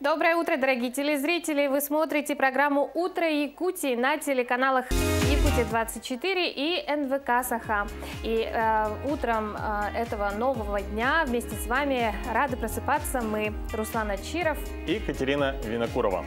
Доброе утро, дорогие телезрители! Вы смотрите программу «Утро Якутии» на телеканалах Якутия-24 и НВК Саха. И утром этого нового дня вместе с вами рады просыпаться мы, Руслан Ачиров и Катерина Винокурова.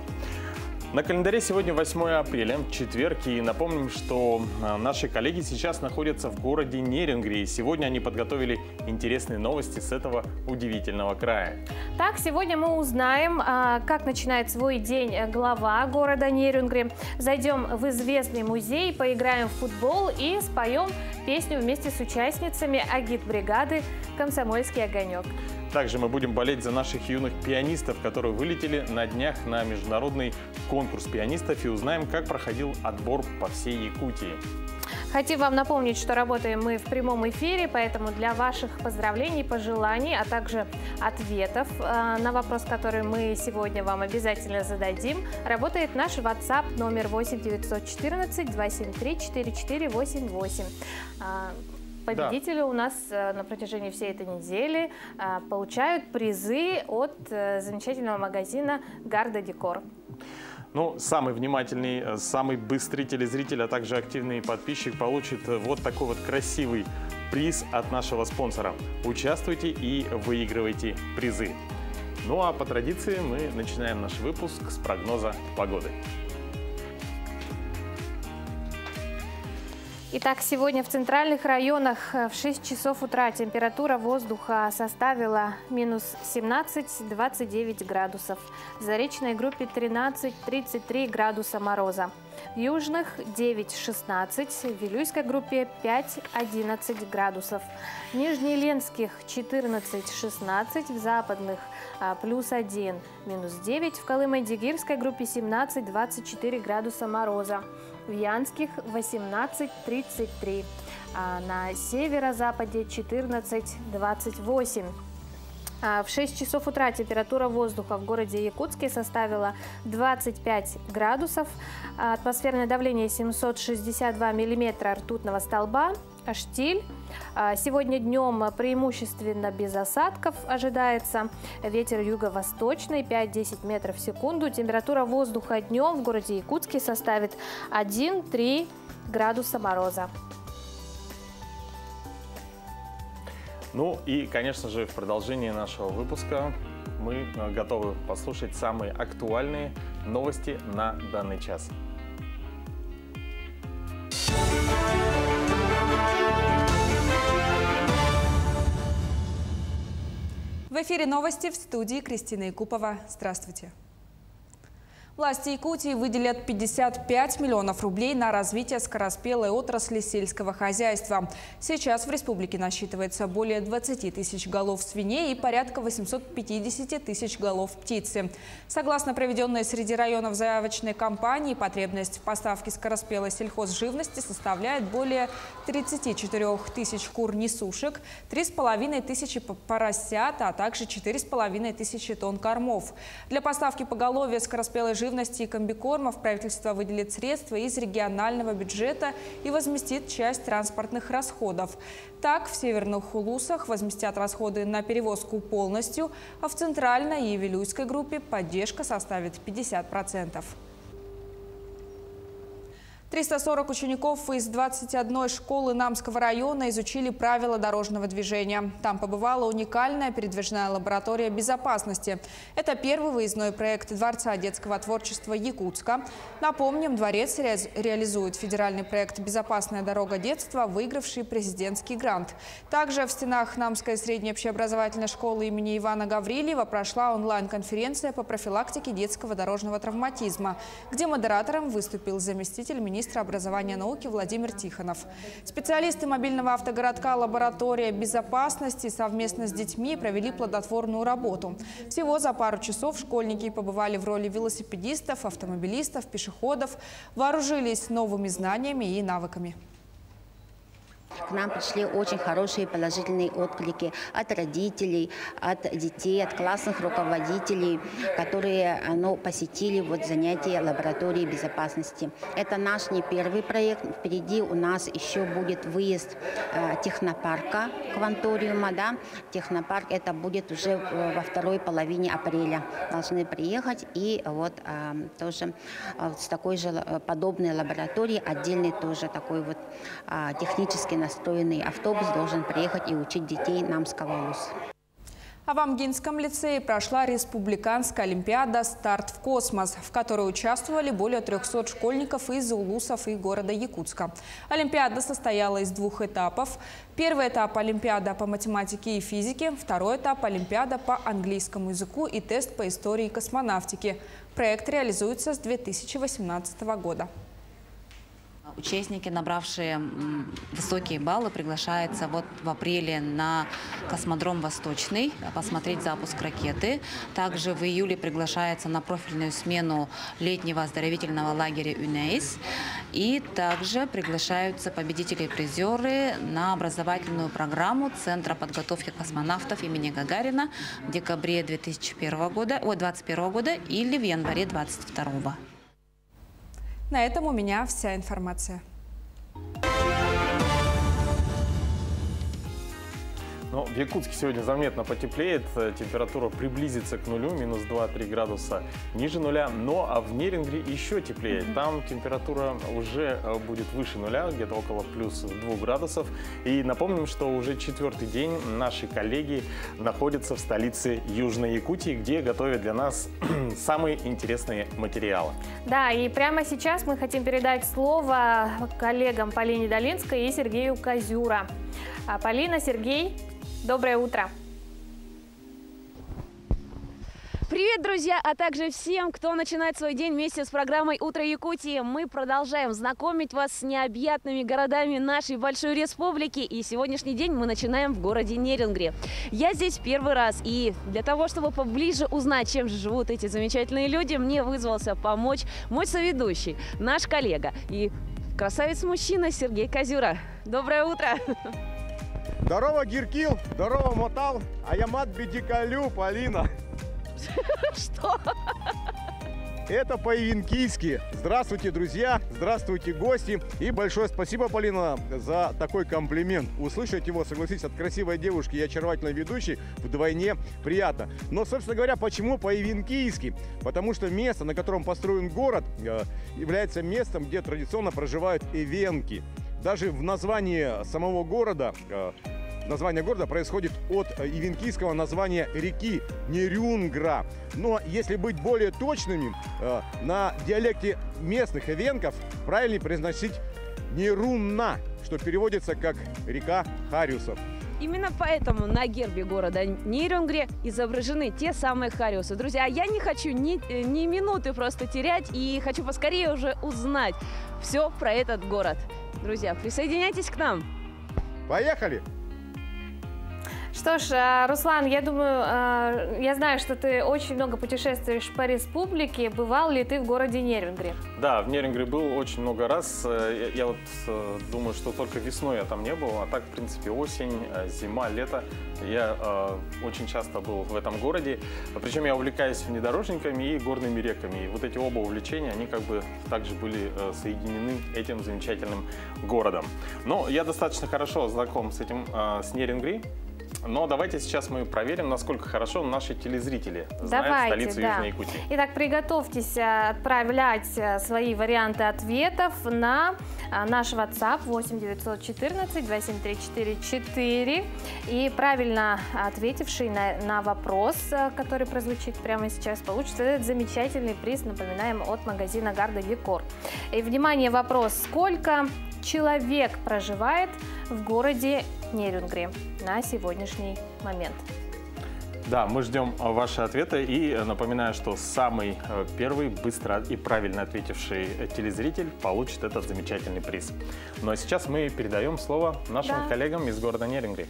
На календаре сегодня 8 апреля, четверг, и напомним, что наши коллеги сейчас находятся в городе Нерюнгри. Сегодня они подготовили интересные новости с этого удивительного края. Так, сегодня мы узнаем, как начинает свой день глава города Нерюнгри. Зайдем в известный музей, поиграем в футбол и споем песню вместе с участницами агитбригады «Комсомольский огонек». Также мы будем болеть за наших юных пианистов, которые вылетели на днях на международный конкурс пианистов, и узнаем, как проходил отбор по всей Якутии. Хотим вам напомнить, что работаем мы в прямом эфире, поэтому для ваших поздравлений, пожеланий, а также ответов на вопрос, который мы сегодня вам обязательно зададим, работает наш WhatsApp номер 8 914 273 4488. Победители у нас на протяжении всей этой недели получают призы от замечательного магазина «Гарда Декор». Ну, самый внимательный, самый быстрый телезритель, а также активный подписчик получит вот такой вот красивый приз от нашего спонсора. Участвуйте и выигрывайте призы. Ну а по традиции мы начинаем наш выпуск с прогноза погоды. Итак, сегодня в центральных районах в 6 часов утра температура воздуха составила минус 17-29 градусов. В заречной группе 13-33 градуса мороза. В южных 9-16, в Вилюйской группе 5-11 градусов. В Нижнеленских 14-16, в западных плюс 1, минус 9. В Колымо-Дигирской группе 17-24 градуса мороза. В Янских 18-33, а на северо-западе 14-28. В 6 часов утра температура воздуха в городе Якутске составила 25 градусов, атмосферное давление 762 миллиметра ртутного столба, штиль. Сегодня днем преимущественно без осадков ожидается. Ветер юго-восточный 5-10 метров в секунду. Температура воздуха днем в городе Якутске составит 1-3 градуса мороза. Ну и, конечно же, в продолжении нашего выпуска мы готовы послушать самые актуальные новости на данный час. В эфире новости, в студии Кристина Якупова. Здравствуйте. Власти Якутии выделят 55 миллионов рублей на развитие скороспелой отрасли сельского хозяйства. Сейчас в республике насчитывается более 20 тысяч голов свиней и порядка 850 тысяч голов птицы. Согласно проведенной среди районов заявочной кампании, потребность в поставке скороспелой сельхозживности составляет более 34 тысяч кур-несушек, 3,5 тысячи поросят, а также 4,5 тысячи тонн кормов. Для поставки поголовья скороспелой живности и комбикормов правительство выделит средства из регионального бюджета и возместит часть транспортных расходов. Так, в северных Улусах возместят расходы на перевозку полностью, а в центральной и Вилюйской группе поддержка составит 50%. 340 учеников из 21 школы Намского района изучили правила дорожного движения. Там побывала уникальная передвижная лаборатория безопасности. Это первый выездной проект Дворца детского творчества Якутска. Напомним, дворец реализует федеральный проект «Безопасная дорога детства», выигравший президентский грант. Также в стенах Намской средней общеобразовательной школы имени Ивана Гаврилиева прошла онлайн-конференция по профилактике детского дорожного травматизма, где модератором выступил заместитель министра образования и науки Владимир Тихонов. Специалисты мобильного автогородка «Лаборатория безопасности» совместно с детьми провели плодотворную работу. Всего за пару часов школьники побывали в роли велосипедистов, автомобилистов, пешеходов, вооружились новыми знаниями и навыками. к нам пришли очень хорошие положительные отклики от родителей, от детей, от классных руководителей, которые посетили занятия лаборатории безопасности. Это наш не первый проект. Впереди у нас еще будет выезд технопарка Кванториума. Да? Технопарк это будет уже во второй половине апреля. Должны приехать и тоже с такой же подобной лаборатории отдельный тоже такой технически настроенный автобус должен приехать и учить детей Намского ВУЗ. А в Амгинском лицее прошла республиканская олимпиада «Старт в космос», в которой участвовали более 300 школьников из улусов и города Якутска. Олимпиада состояла из двух этапов. Первый этап – олимпиада по математике и физике, второй этап – олимпиада по английскому языку и тест по истории космонавтики. Проект реализуется с 2018 года. Участники, набравшие высокие баллы, приглашаются в апреле на космодром Восточный посмотреть запуск ракеты. Также в июле приглашается на профильную смену летнего оздоровительного лагеря ЮНЕЙС. И также приглашаются победители и призеры на образовательную программу Центра подготовки космонавтов имени Гагарина в декабре 2021 года или в январе 2022. На этом у меня вся информация. В Якутске сегодня заметно потеплеет, температура приблизится к нулю, минус 2-3 градуса ниже нуля. А в Нерингре еще теплее. Там температура уже будет выше нуля, где-то около плюс 2 градусов. И напомним, что уже 4-й день наши коллеги находятся в столице Южной Якутии, где готовят для нас самые интересные материалы. Да, и прямо сейчас мы хотим передать слово коллегам Полине Долинской и Сергею Козюра. Полина, Сергей, доброе утро. Привет, друзья, а также всем, кто начинает свой день вместе с программой «Утро Якутии». Мы продолжаем знакомить вас с необъятными городами нашей большой республики. И сегодняшний день мы начинаем в городе Нерингре. Я здесь первый раз, и для того, чтобы поближе узнать, чем же живут эти замечательные люди, мне вызвался помочь мой соведущий, наш коллега и красавец-мужчина Сергей Козюра. Доброе утро! Здорово, Гиркил! Здорово, Мотал! Аямат Бедикалю, Полина! Что? Это по-ивенкийски. Здравствуйте, друзья! Здравствуйте, гости! И большое спасибо, Полина, за такой комплимент. Услышать его, согласитесь, от красивой девушки и очаровательной ведущей вдвойне приятно. Но, собственно говоря, почему по-ивенкийски? Потому что место, на котором построен город, является местом, где традиционно проживают эвенки. Даже в названии самого города, название города происходит от ивенкийского названия реки Нерюнгра. Но если быть более точными, на диалекте местных эвенков правильнее произносить Нерунна, что переводится как река Хариусов. Именно поэтому на гербе города Нерингре изображены те самые хариусы. Друзья, я не хочу ни минуты просто терять и хочу поскорее уже узнать все про этот город. Друзья, присоединяйтесь к нам. Поехали! Что ж, Руслан, я думаю, я знаю, что ты очень много путешествуешь по республике. Бывал ли ты в городе Нерингре? Да, в Нерингре был очень много раз. Я думаю, что только весной я там не был, а так, в принципе, осень, зима, лето. Я очень часто был в этом городе. Причем я увлекаюсь внедорожниками и горными реками. И вот эти оба увлечения, они как бы также были соединены этим замечательным городом. Но я достаточно хорошо знаком с этим, с Нерингрой. Но давайте сейчас мы проверим, насколько хорошо наши телезрители знают столицу Южной Якутии. Итак, приготовьтесь отправлять свои варианты ответов на наш WhatsApp 8-914-273-444. И правильно ответивший на вопрос, который прозвучит прямо сейчас, получит этот замечательный приз, напоминаем, от магазина Гарда Декор. И, внимание, вопрос: сколько человек проживает в городе Нерингре на сегодняшний момент? Да, мы ждем ваши ответы и напоминаю, что самый первый, быстро и правильно ответивший телезритель получит этот замечательный приз. Ну а сейчас мы передаем слово нашим коллегам из города Нерингре.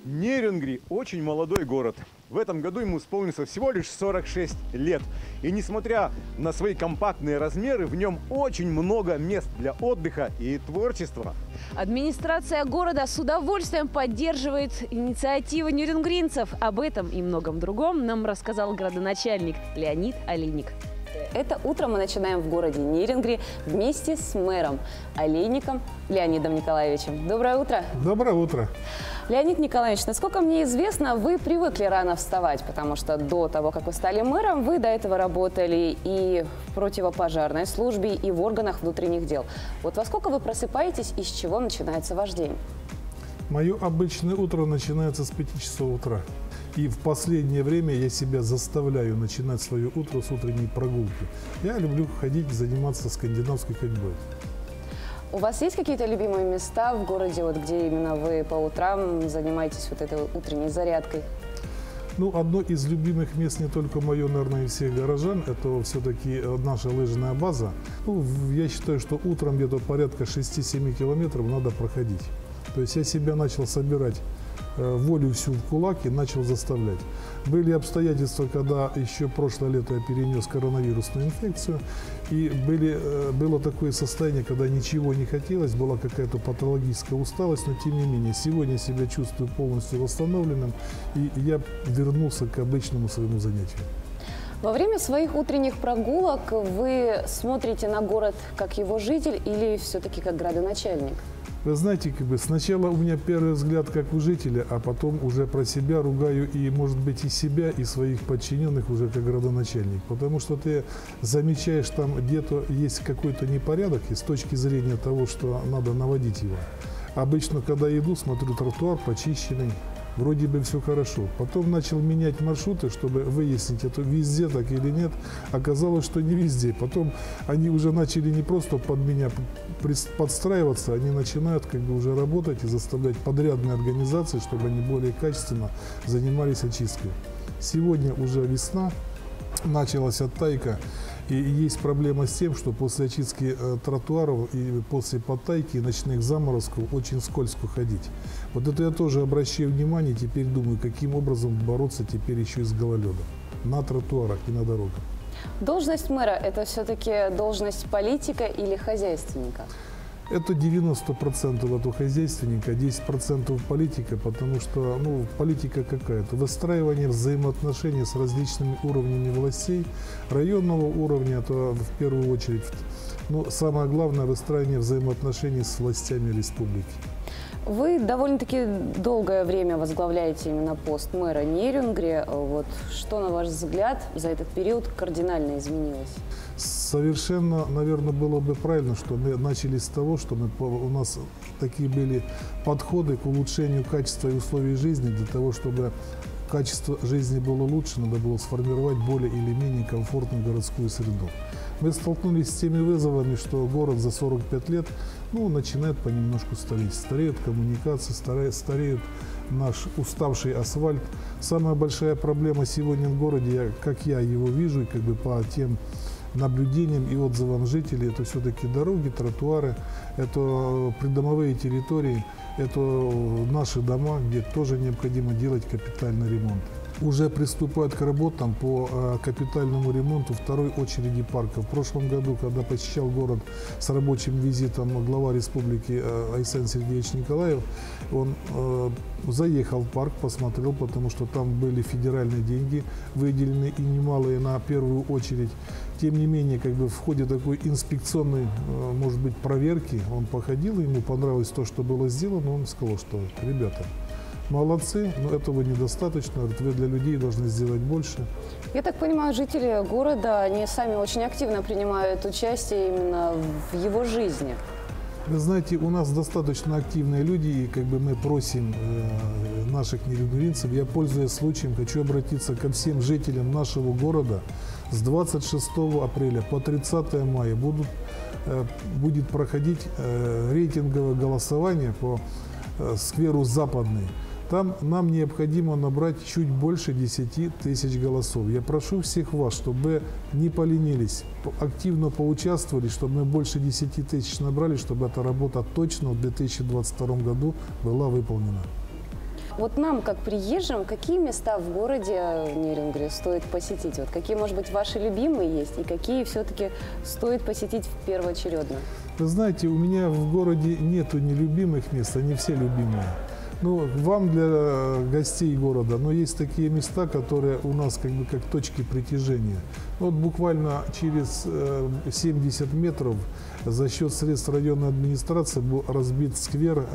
Нерингри – очень молодой город. В этом году ему исполнится всего лишь 46 лет. И несмотря на свои компактные размеры, в нем очень много мест для отдыха и творчества. Администрация города с удовольствием поддерживает инициативы нюрнбергцев. Об этом и многом другом нам рассказал градоначальник Леонид Олейник. Это утро мы начинаем в городе Нерюнгри вместе с мэром Олейником Леонидом Николаевичем. Доброе утро. Доброе утро. Леонид Николаевич, насколько мне известно, вы привыкли рано вставать, потому что до того, как вы стали мэром, вы до этого работали и в противопожарной службе, и в органах внутренних дел. Вот во сколько вы просыпаетесь и с чего начинается ваш день? Мое обычное утро начинается с 5 часов утра. И в последнее время я себя заставляю начинать свое утро с утренней прогулки. Я люблю ходить и заниматься скандинавской ходьбой. У вас есть какие-то любимые места в городе, вот, где именно вы по утрам занимаетесь вот этой утренней зарядкой? Ну, одно из любимых мест не только мое, наверное, и всех горожан, это все-таки наша лыжная база. Ну, я считаю, что утром где-то порядка 6-7 километров надо проходить. То есть я себя начал собирать волю всю в кулак и начал заставлять. Были обстоятельства, когда еще прошлое лето я перенес коронавирусную инфекцию, и было такое состояние, когда ничего не хотелось, была какая-то патологическая усталость, но тем не менее, сегодня себя чувствую полностью восстановленным, и я вернулся к обычному своему занятию. Во время своих утренних прогулок вы смотрите на город как его житель или все-таки как градоначальник? Вы знаете, сначала у меня первый взгляд как у жителя, а потом уже про себя ругаю и, может быть, и себя, и своих подчиненных уже как градоначальник. Потому что ты замечаешь, там где-то есть какой-то непорядок, и с точки зрения того, что надо наводить его. Обычно, когда иду, смотрю, тротуар почищенный, вроде бы все хорошо. Потом начал менять маршруты, чтобы выяснить, это везде так или нет. Оказалось, что не везде. Потом они уже начали не просто под меня подстраиваться, они начинают уже работать и заставлять подрядные организации, чтобы они более качественно занимались очисткой. Сегодня уже весна, началась оттайка. И есть проблема с тем, что после очистки тротуаров и после подтайки и ночных заморозков очень скользко ходить. Вот это я тоже обращаю внимание, теперь думаю, каким образом бороться теперь еще и с гололедом на тротуарах и на дорогах. Должность мэра – это все-таки должность политика или хозяйственника? Это 90% это хозяйственника, 10% политика, потому что политика какая-то. Выстраивание взаимоотношений с различными уровнями властей, районного уровня, это в первую очередь. Но самое главное – выстраивание взаимоотношений с властями республики. Вы довольно-таки долгое время возглавляете именно пост мэра Нерюнгри. Вот что, на ваш взгляд, за этот период кардинально изменилось? Совершенно, наверное, было бы правильно, что мы начали с того, что у нас такие были подходы к улучшению качества и условий жизни. Для того, чтобы качество жизни было лучше, надо было сформировать более или менее комфортную городскую среду. Мы столкнулись с теми вызовами, что город за 45 лет начинает понемножку стареть. Стареют коммуникации, стареет наш уставший асфальт. Самая большая проблема сегодня в городе, как я его вижу, по тем наблюдениям и отзывам жителей, это все-таки дороги, тротуары, это придомовые территории, это наши дома, где тоже необходимо делать капитальный ремонт. Уже приступают к работам по капитальному ремонту второй очереди парка. В прошлом году, когда посещал город с рабочим визитом глава республики Айсен Сергеевич Николаев, он заехал в парк, посмотрел, потому что там были федеральные деньги выделены и немалые на первую очередь. Тем не менее, в ходе такой инспекционной, может быть, проверки, он походил, ему понравилось то, что было сделано, он сказал, что, ребята, молодцы, но этого недостаточно, вы для людей должны сделать больше. Я так понимаю, жители города, они сами очень активно принимают участие именно в его жизни. Вы знаете, у нас достаточно активные люди, и мы просим наших нерюнгринцев, я, пользуясь случаем, хочу обратиться ко всем жителям нашего города. С 26 апреля по 30 мая будет проходить рейтинговое голосование по скверу Западный. Там нам необходимо набрать чуть больше 10 тысяч голосов. Я прошу всех вас, чтобы не поленились, активно поучаствовали, чтобы мы больше 10 тысяч набрали, чтобы эта работа точно в 2022 году была выполнена. Вот нам, как приезжим, какие места в городе Нерюнгри стоит посетить? Вот какие, может быть, ваши любимые есть и какие все-таки стоит посетить первоочередно? Вы знаете, у меня в городе нету нелюбимых мест, они все любимые. Ну, вам для гостей города, но есть такие места, которые у нас как бы как точки притяжения. Вот буквально через 70 метров за счет средств районной администрации был разбит сквер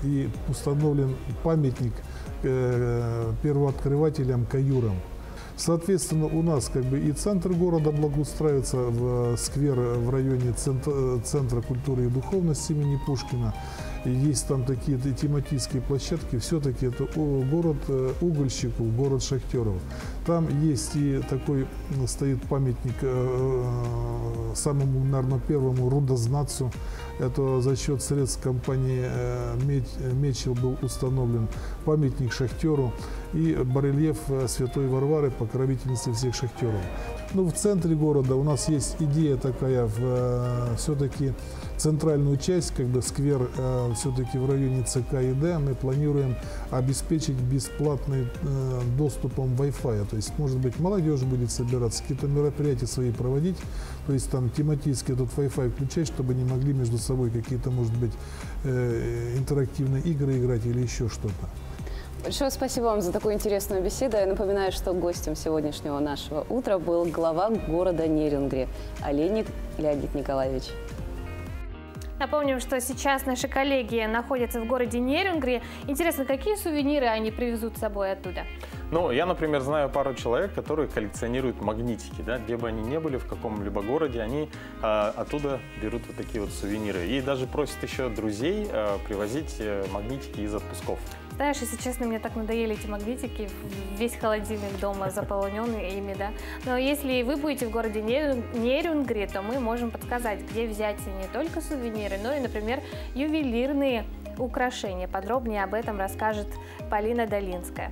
и установлен памятник первооткрывателям каюрам. Соответственно, у нас как бы и центр города благоустраивается, в сквер в районе Центра культуры и духовности имени Пушкина. И есть там такие тематические площадки, все-таки это город угольщиков, город шахтеров. Там есть и такой, стоит памятник самому, наверное, первому рудознатцу. Это за счет средств компании Мечел был установлен памятник шахтеру и барельеф Святой Варвары, покровительницы всех шахтеров. Ну, в центре города у нас есть идея такая, все-таки центральную часть, как бы сквер все-таки в районе ЦК и Д, мы планируем обеспечить бесплатным доступом Wi-Fi. То есть, может быть, молодежь будет собираться, какие-то мероприятия свои проводить, то есть там тематически этот Wi-Fi включать, чтобы они могли между собой какие-то, может быть, интерактивные игры играть или еще что-то. Большое спасибо вам за такую интересную беседу. Я напоминаю, что гостем сегодняшнего нашего утра был глава города Нерюнгри Олейник Леонид Николаевич. Напомним, что сейчас наши коллеги находятся в городе Нерюнгри. Интересно, какие сувениры они привезут с собой оттуда? Ну, я, например, знаю пару человек, которые коллекционируют магнитики, да, где бы они ни были, в каком-либо городе, они оттуда берут вот такие вот сувениры. И даже просят еще друзей привозить магнитики из отпусков. Знаешь, если честно, мне так надоели эти магнитики, весь холодильник дома заполнен ими, да. Но если вы будете в городе Нерюнгри, то мы можем подсказать, где взять не только сувениры, но и, например, ювелирные украшения. Подробнее об этом расскажет Полина Долинская.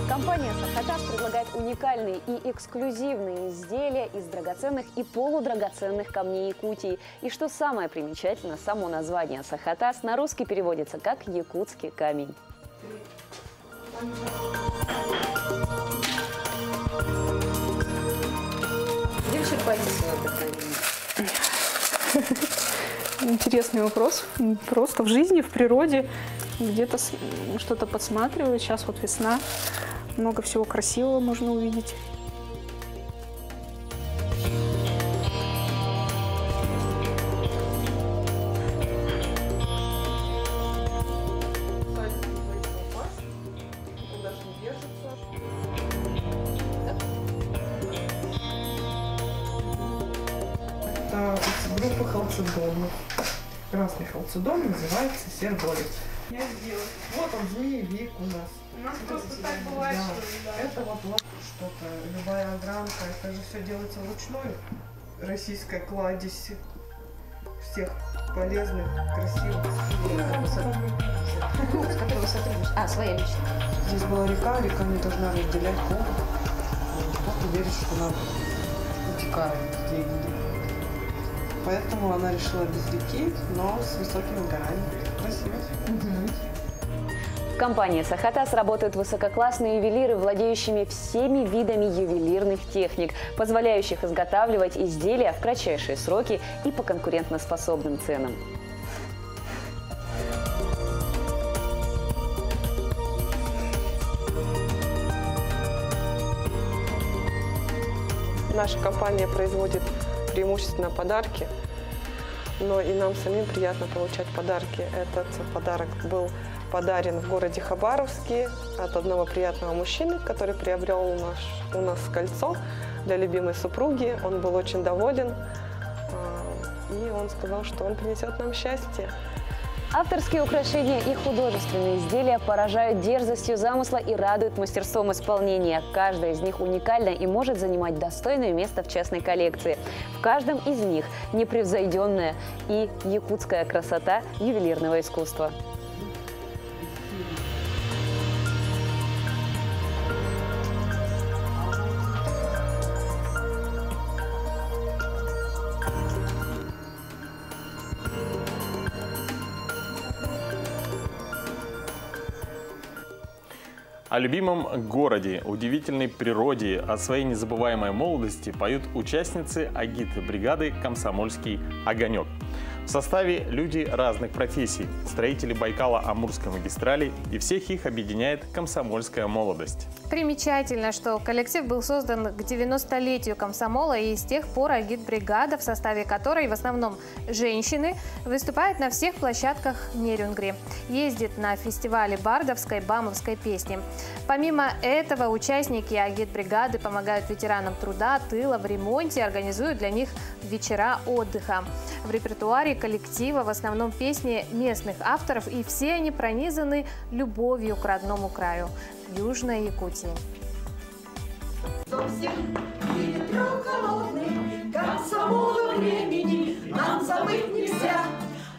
Компания «Сахатас» предлагает уникальные и эксклюзивные изделия из драгоценных и полудрагоценных камней Якутии. И что самое примечательное, само название «Сахатас» на русский переводится как «якутский камень». Где вы черпаете свое вдохновение? Интересный вопрос. Просто в жизни, в природе, где-то что-то подсматриваю. Сейчас вот весна, много всего красивого можно увидеть. Это группа халцедонов. Красный халцедон называется серголец. Я сделала. Вот он, змеевик у нас. У нас просто так бывает, да. что Это вот что-то, любая огранка. Это же все делается вручную. Российская кладезь всех полезных, красивых. С какой высоты? А, своя личная. Здесь была река не должна разделять пол. Кто-то верит, что она утекает где-нибудь. Поэтому она решила без реки, но с высокими горами. Красиво. В компании «Сахатас» работают высококлассные ювелиры, владеющими всеми видами ювелирных техник, позволяющих изготавливать изделия в кратчайшие сроки и по конкурентоспособным ценам. Наша компания производит преимущественно подарки, но и нам самим приятно получать подарки. Этот подарок был подарен в городе Хабаровске от одного приятного мужчины, который приобрел у нас кольцо для любимой супруги. Он был очень доволен, и он сказал, что он принесет нам счастье. Авторские украшения и художественные изделия поражают дерзостью замысла и радуют мастерством исполнения. Каждая из них уникальна и может занимать достойное место в частной коллекции. В каждом из них непревзойденная и якутская красота ювелирного искусства. О любимом городе, удивительной природе, о своей незабываемой молодости поют участницы агит-бригады «Комсомольский огонек». В составе люди разных профессий, строители Байкало-Амурской магистрали, и всех их объединяет комсомольская молодость. Примечательно, что коллектив был создан к 90-летию комсомола, и с тех пор агит-бригада, в составе которой в основном женщины, выступает на всех площадках Нерюнгри, ездит на фестивале бардовской, бамовской песни. Помимо этого, участники агит-бригады помогают ветеранам труда, тыла в ремонте, организуют для них вечера отдыха. В репертуаре коллектива в основном песни местных авторов, и все они пронизаны любовью к родному краю – Южной Якутии. Совсем ветер холодный, комсомола времени нам забыть нельзя.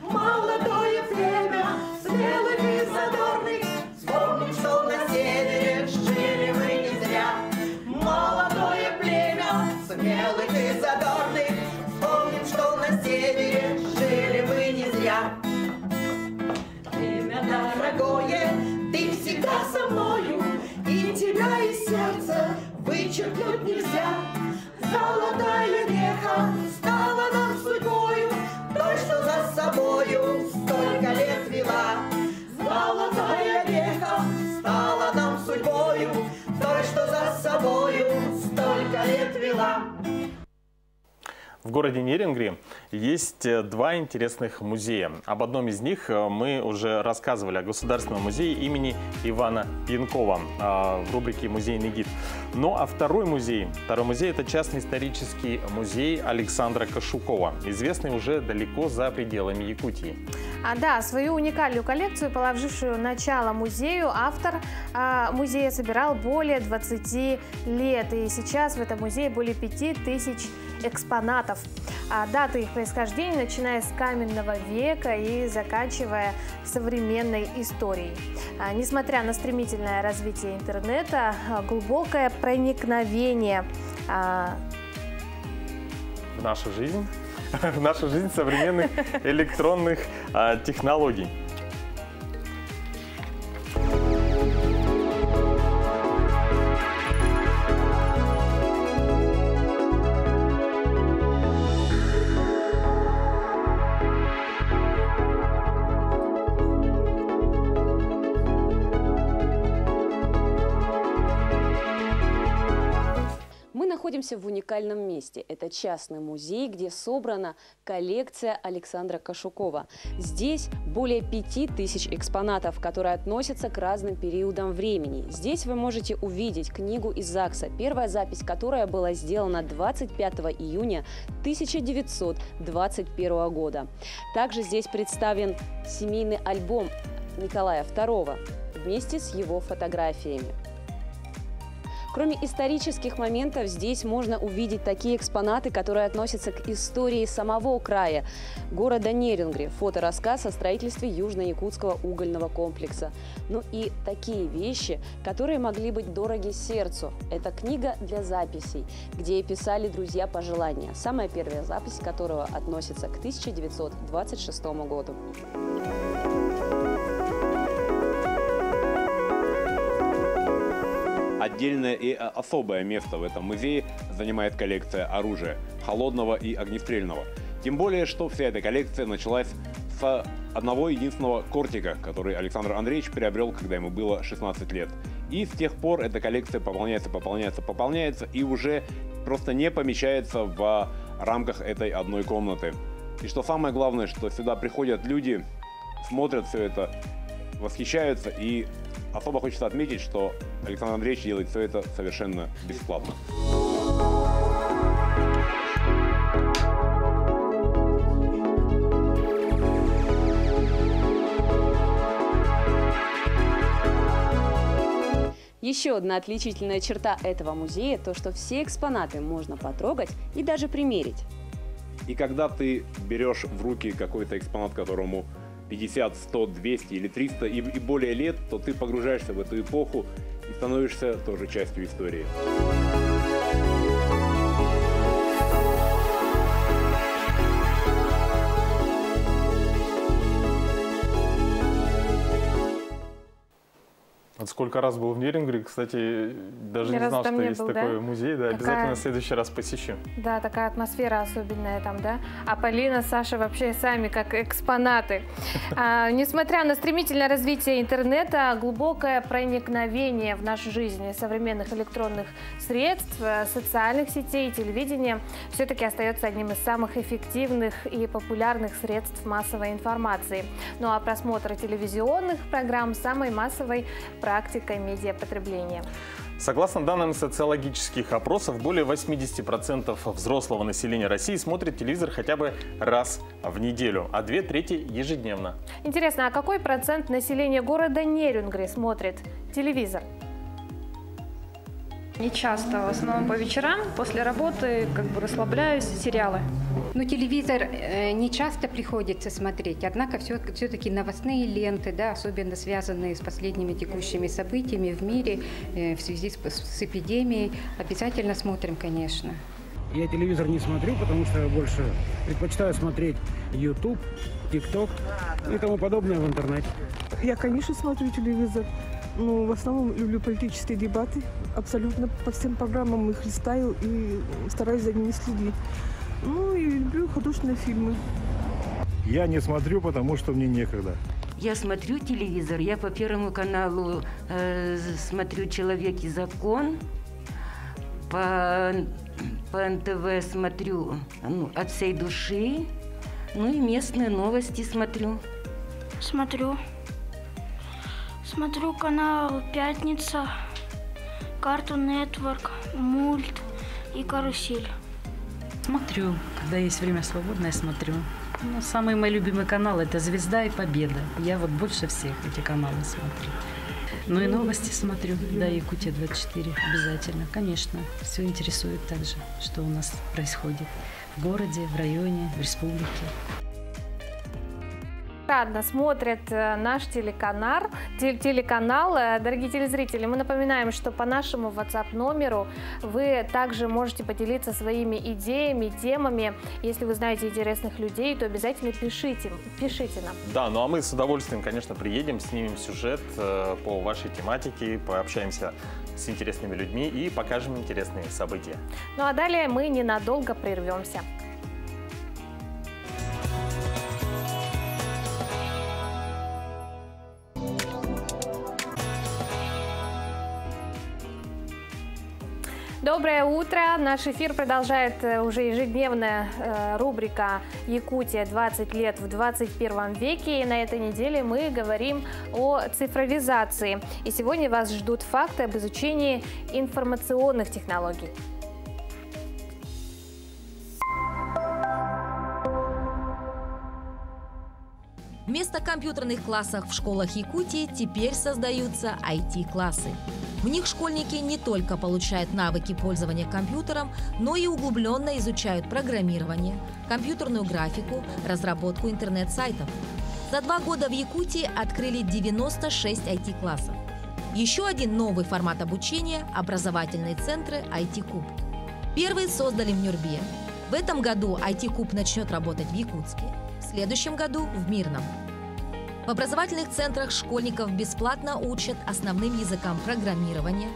Молодое племя, смелых и задорных, вспомним, что на севере жили мы не зря. Молодое племя, смелых и задорных, вспомним, что на севере жили мы не зря. Время дорогое, ты всегда со мною, и тебя из сердца вычеркнуть нельзя. Золотая веха стала нам судьбою, той, что за собою столько лет вела. Золотая веха стала нам судьбою, той, что за собою столько лет вела. В городе Нерюнгри есть два интересных музея. Об одном из них мы уже рассказывали, о Государственном музее имени Ивана Пьянкова в рубрике «Музейный гид». Ну а второй музей – это частный исторический музей Александра Кашукова, известный уже далеко за пределами Якутии. Да, свою уникальную коллекцию, положившую начало музею, автор музея собирал более 20 лет. И сейчас в этом музее более 5000 экспонатов. Даты их происхождения, начиная с каменного века и заканчивая современной историей. Несмотря на стремительное развитие интернета, глубокое проникновение в нашу жизнь современных электронных технологий. Находимся в уникальном месте. Это частный музей, где собрана коллекция Александра Кашукова. Здесь более 5000 экспонатов, которые относятся к разным периодам времени. Здесь вы можете увидеть книгу из ЗАГСа, первая запись которой была сделана 25 июня 1921 года. Также здесь представлен семейный альбом Николая II вместе с его фотографиями. Кроме исторических моментов, здесь можно увидеть такие экспонаты, которые относятся к истории самого края, города Нерюнгри, фоторассказ о строительстве Южно-Якутского угольного комплекса. Ну и такие вещи, которые могли быть дороги сердцу. Это книга для записей, где писали друзья пожелания, самая первая запись которого относится к 1926 году. Отдельное и особое место в этом музее занимает коллекция оружия – холодного и огнестрельного. Тем более, что вся эта коллекция началась с одного единственного кортика, который Александр Андреевич приобрел, когда ему было 16 лет. И с тех пор эта коллекция пополняется и уже просто не помещается в рамках этой одной комнаты. И что самое главное, что сюда приходят люди, смотрят все это, восхищаются, и особо хочется отметить, что Александр Андреевич делает все это совершенно бесплатно. Еще одна отличительная черта этого музея – то, что все экспонаты можно потрогать и даже примерить. И когда ты берешь в руки какой-то экспонат, которому 50, 100, 200 или 300 и более лет, то ты погружаешься в эту эпоху и становишься тоже частью истории. Вот сколько раз был в Нерюнгри, кстати, даже Ни не разу знал, там что не есть был, такой да? музей. Да, обязательно в следующий раз посещу. Да, такая атмосфера особенная там, да? А Полина, Саша вообще сами как экспонаты. Несмотря на стремительное развитие интернета, глубокое проникновение в нашу жизнь современных электронных средств, социальных сетей и телевидения все-таки остается одним из самых эффективных и популярных средств массовой информации. Ну а просмотр телевизионных программ – самой массовой практикой медиапотребления. Согласно данным социологических опросов, более 80% взрослого населения России смотрит телевизор хотя бы раз в неделю, а 2/3 ежедневно. Интересно, а какой процент населения города Нерюнгри смотрит телевизор? Не часто, в основном по вечерам, после работы, как бы расслабляюсь, сериалы. Ну, телевизор не часто приходится смотреть, однако все-таки новостные ленты, да, особенно связанные с последними текущими событиями в мире в связи с эпидемией, обязательно смотрим, конечно. Я телевизор не смотрю, потому что я больше предпочитаю смотреть YouTube, TikTok и тому подобное в интернете. Я, конечно, смотрю телевизор. Но в основном люблю политические дебаты. Абсолютно по всем программам их листаю и стараюсь за ними следить. Ну и люблю художественные фильмы. Я не смотрю, потому что мне некогда. Я смотрю телевизор. Я по Первому каналу смотрю «Человек и закон». По НТВ смотрю «От всей души». Ну и местные новости смотрю. Смотрю канал «Пятница», Cartoon Network, Мульт и Карусель. Смотрю, когда есть время свободное, смотрю. Но самый мой любимый канал – это «Звезда» и «Победа». Я вот больше всех эти каналы смотрю. Ну и новости смотрю, да, Якутия-24 обязательно. Конечно, все интересует также, что у нас происходит в городе, в районе, в республике. Смотрят наш телеканал. Дорогие телезрители, мы напоминаем, что по нашему WhatsApp номеру вы также можете поделиться своими идеями, темами. Если вы знаете интересных людей, то обязательно пишите нам. Да, ну а мы с удовольствием, конечно, приедем, снимем сюжет по вашей тематике, пообщаемся с интересными людьми и покажем интересные события. Ну а далее мы ненадолго прервемся. Доброе утро! Наш эфир продолжает уже ежедневная рубрика «Якутия. 20 лет в 21 веке». И на этой неделе мы говорим о цифровизации. И сегодня вас ждут факты об изучении информационных технологий. Вместо компьютерных классов в школах Якутии теперь создаются IT-классы. В них школьники не только получают навыки пользования компьютером, но и углубленно изучают программирование, компьютерную графику, разработку интернет-сайтов. За 2 года в Якутии открыли 96 IT-классов. Еще один новый формат обучения – образовательные центры IT-Куб. Первый создали в Нюрбе. В этом году IT-Куб начнет работать в Якутске. В следующем году – в Мирном. В образовательных центрах школьников бесплатно учат основным языкам программирования.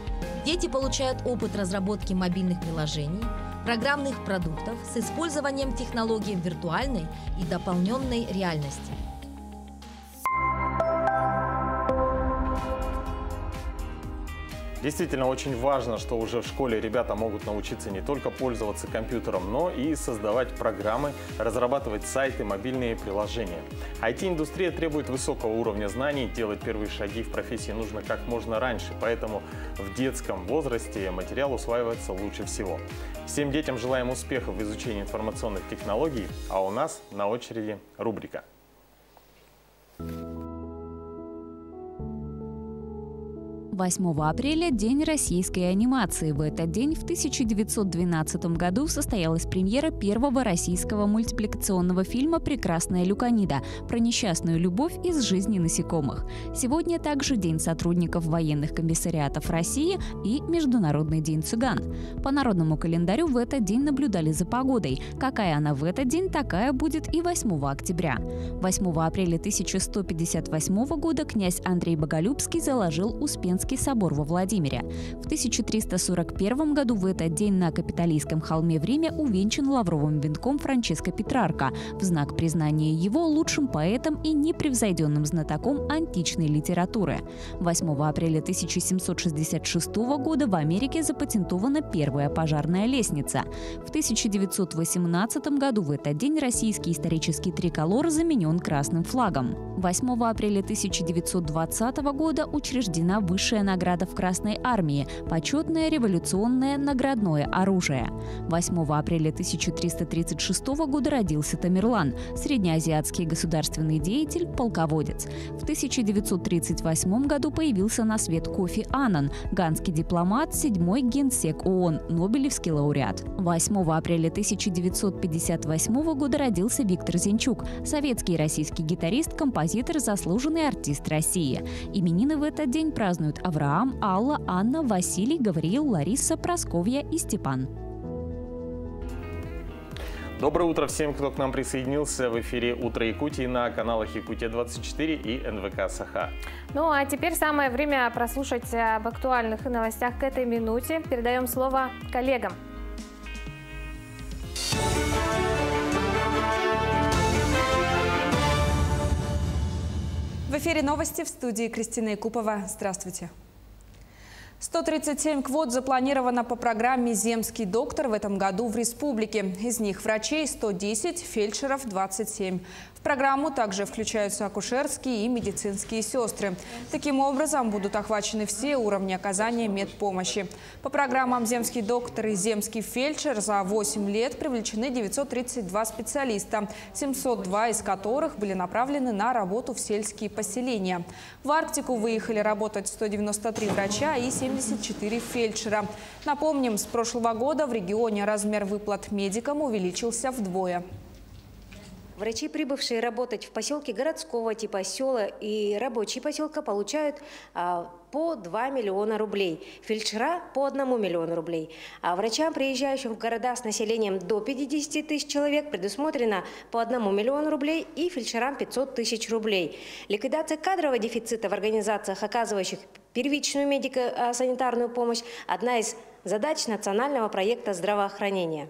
Дети получают опыт разработки мобильных приложений, программных продуктов с использованием технологий виртуальной и дополненной реальности. Действительно, очень важно, что уже в школе ребята могут научиться не только пользоваться компьютером, но и создавать программы, разрабатывать сайты, мобильные приложения. IT-индустрия требует высокого уровня знаний, делать первые шаги в профессии нужно как можно раньше, поэтому в детском возрасте материал усваивается лучше всего. Всем детям желаем успехов в изучении информационных технологий, а у нас на очереди рубрика. 8 апреля – День российской анимации. В этот день, в 1912 году, состоялась премьера первого российского мультипликационного фильма «Прекрасная Люканида» про несчастную любовь из жизни насекомых. Сегодня также День сотрудников военных комиссариатов России и Международный день цыган. По народному календарю в этот день наблюдали за погодой. Какая она в этот день, такая будет и 8 октября. 8 апреля 1158 года князь Андрей Боголюбский заложил Успенский собор во Владимире. В 1341 году в этот день на Капитолийском холме в Риме увенчан лавровым венком Франческо Петрарка в знак признания его лучшим поэтом и непревзойденным знатоком античной литературы. 8 апреля 1766 года в Америке запатентована первая пожарная лестница. В 1918 году в этот день российский исторический триколор заменен красным флагом. 8 апреля 1920 года учреждена высшая награда в Красной армии – почетное революционное наградное оружие. 8 апреля 1336 года родился Тамерлан – среднеазиатский государственный деятель, полководец. В 1938 году появился на свет Кофи Аннан – ганский дипломат, 7-й генсек ООН, нобелевский лауреат. 8 апреля 1958 года родился Виктор Зенчук – советский и российский гитарист, композитор, заслуженный артист России. Именины в этот день празднуют Авраам, Алла, Анна, Василий, Гавриил, Лариса, Просковья и Степан. Доброе утро всем, кто к нам присоединился. В эфире «Утро Якутии» на каналах Якутия-24 и НВК Саха. Ну а теперь самое время прослушать об актуальных новостях к этой минуте. Передаем слово коллегам. В эфире новости, в студии Кристина Якупова. Здравствуйте. 137 квот запланировано по программе «Земский доктор» в этом году в республике. Из них врачей 110, фельдшеров 27. В программу также включаются акушерские и медицинские сестры. Таким образом, будут охвачены все уровни оказания медпомощи. По программам «Земский доктор» и «Земский фельдшер» за 8 лет привлечены 932 специалиста, 702 из которых были направлены на работу в сельские поселения. В Арктику выехали работать 193 врача и 74 фельдшера. Напомним, с прошлого года в регионе размер выплат медикам увеличился вдвое. Врачи, прибывшие работать в поселке городского типа села и рабочие поселка, получают по 2 миллиона рублей. Фельдшера по 1 миллиону рублей. А врачам, приезжающим в города с населением до 50 тысяч человек, предусмотрено по 1 миллиону рублей и фельдшерам 500 тысяч рублей. Ликвидация кадрового дефицита в организациях, оказывающих первичную медико-санитарную помощь – одна из задач национального проекта здравоохранения.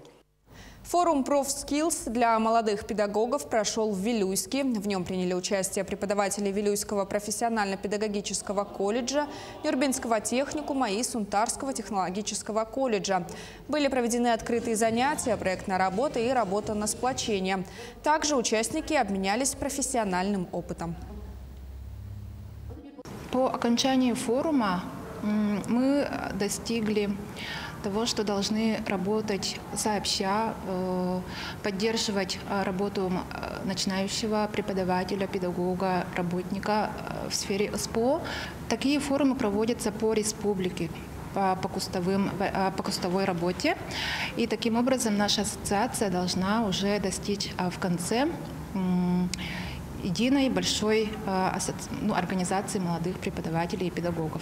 Форум «Профскиллз» для молодых педагогов прошел в Вилюйске. В нем приняли участие преподаватели Вилюйского профессионально-педагогического колледжа, Нюрбинского техникума и Сунтарского технологического колледжа. Были проведены открытые занятия, проектная работа и работа на сплочение. Также участники обменялись профессиональным опытом. По окончании форума мы достигли того, что должны работать сообща, поддерживать работу начинающего преподавателя, педагога, работника в сфере СПО. Такие форумы проводятся по республике, по кустовой работе. И таким образом наша ассоциация должна уже достичь в конце единой большой организации молодых преподавателей и педагогов.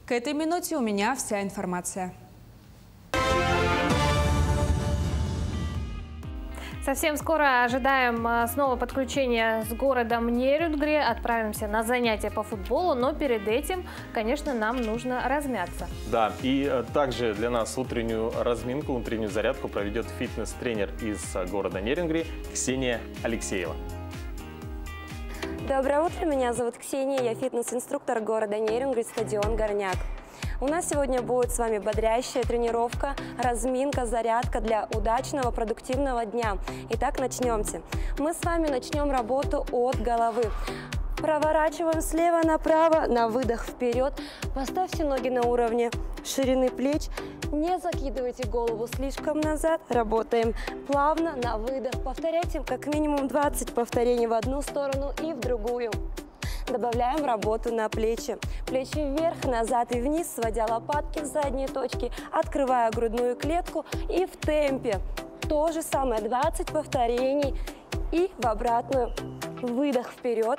К этой минуте у меня вся информация. Совсем скоро ожидаем снова подключения с городом Нерюнгри. Отправимся на занятия по футболу, но перед этим, конечно, нам нужно размяться. Да, и также для нас утреннюю разминку, утреннюю зарядку проведет фитнес-тренер из города Нерюнгри Ксения Алексеева. Доброе утро, меня зовут Ксения, я фитнес-инструктор города Нерюнгри, стадион «Горняк». У нас сегодня будет с вами бодрящая тренировка, разминка, зарядка для удачного, продуктивного дня. Итак, начнемте. Мы с вами начнем работу от головы. Проворачиваем слева направо, на выдох вперед. Поставьте ноги на уровне ширины плеч. Не закидывайте голову слишком назад. Работаем плавно на выдох. Повторяйте как минимум 20 повторений в одну сторону и в другую. добавляем работу на плечи. Плечи вверх, назад и вниз, сводя лопатки в задние точки, открывая грудную клетку и в темпе. То же самое, 20 повторений и в обратную. Выдох вперед.